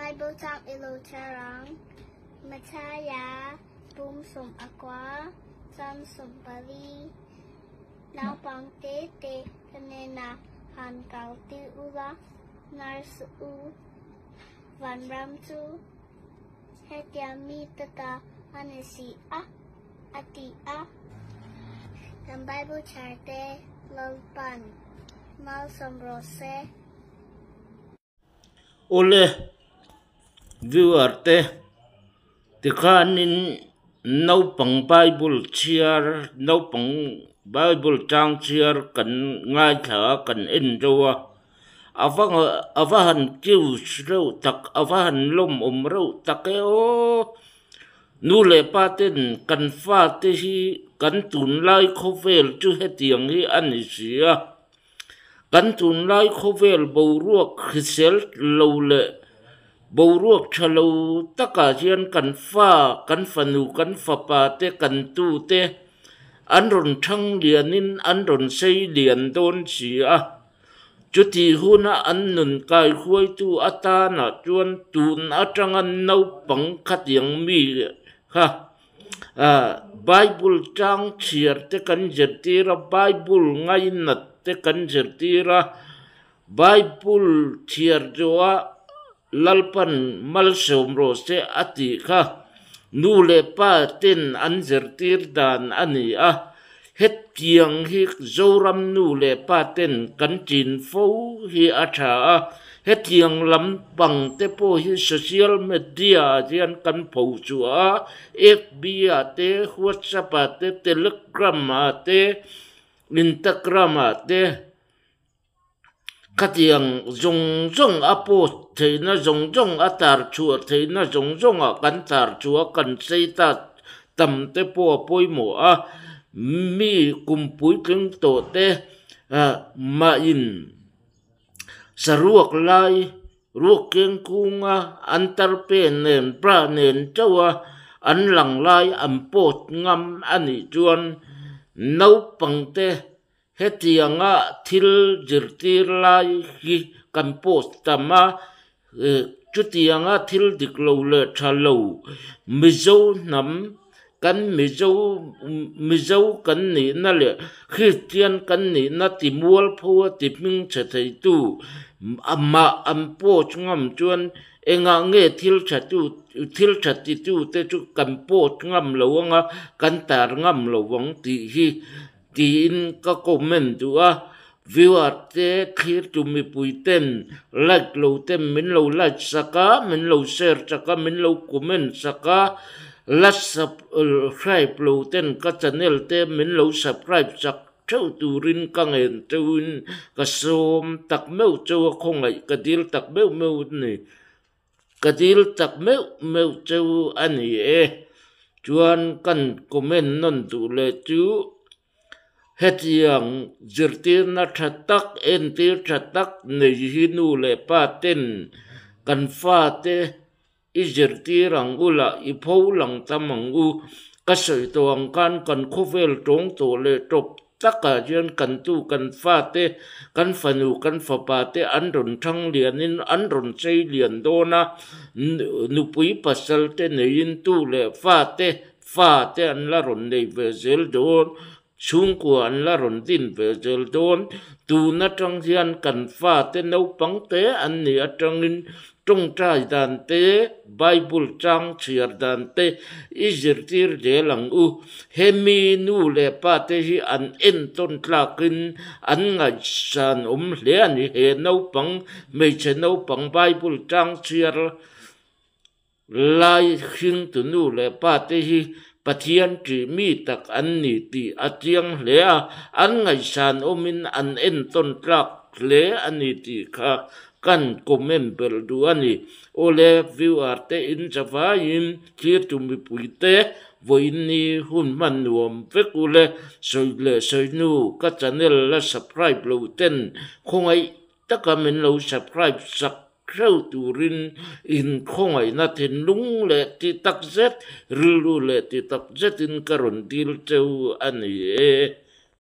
Bible talk ilutarang Mataya Boom sum aqua Sam sum bali Now pang te kanena han kau ti ula nar su van ram tu hetia mi tata anesi ati dan Bible charte lalpan mal sombrose ole viewer te tikhanin no pang Bible cheer no pang Bible trang cheer kan ngai tha kan en rowa avahan kiu ro tak avahan lom ro tak o nu le paten kan fa te hi kan tun lai khovel chu hetiang hi ani sia kan tun lai khovel bo ruak khisel lo le bo ruak thalo taka hian kan fa kan fanu kan fa pa te kan tu te an ron thang lianin an ron sei lian don sia chuti huna an nun kai khuai tu ata na chuan tun atangan no pang khatiang mi ha Bible trang chiar te kan jertira Bible ngai nat te kan jertira Bible chiar joa lalpan mal somro se ati kha nu le pa ten an jertir dan ani het piang hi zoram nu le pa ten kan chin fo hi atha het yang lam pang te po hi social media jian kan pho chua FB te WhatsApp te Telegram te Instagram te katiang zong apo theina zong atar chua theina zong kan tar chua kan seita tam te po poimo mi kumpui keng to te ma in saruak lai ruak keng kunga antar pe nen pra nen chawa an lang lai am pot ngam ani chuan no pang te hetianga thil jirtir lai hi kan post tama chutianga thil diklo le thalo mizo nam kan mizo kan ni na le Christian kan ni na ti mual pho ti ming che thei tu amma am po chungam chuan enga nge thil chati tu te chu kan po ngam lo anga kan tar ngam lo wang ti hi tin ka comment tu viewer te khir tu mi puiten like lo te min lo like saka min lo share saka min lo comment saka las subscribe lo ten ka channel te min lo subscribe sak thau turin ka ngen tuin ka som tak meu chu khongai ka dil tak meu ni ka dil tak meu chu ani chuan kan comment non tu le chu hetiang zirtir na thatak entir thatak nei hinu le paten kan fa te izirtirang ula ipho lang tamangu kasoi tong kan khovel tong to le top taka jian kan tu kan fa te kan fanu kan fa pa te an ron thang lianin an ron sei lian dona nupui pasal te nein tu le fa te an la ron nei vezel don chung an la ron din vezel don tu na tang hian kan fa te no pang te an ni atangin trong trai dan te Bible trang chiar dan te izirtir de lang hemi nu le pa te hi an en ton tlakin an ngai san hle ani he no pang me che no pang Bible trang chiar lai hing tu nu le pa te hi pathian tri mi tak an ni ti atiang hle an ngai san omin an en ton tlak hle ani ti kha kan comment bel duani ole viewer te in javain clear to mi puite voini hun manuam vekule soi nu ka channel la subscribe lo ten khongai takamen lo subscribe sak khau turin in khongai na thin lung le ti tak zet rilu le ti tak zet in karon dil cheu ani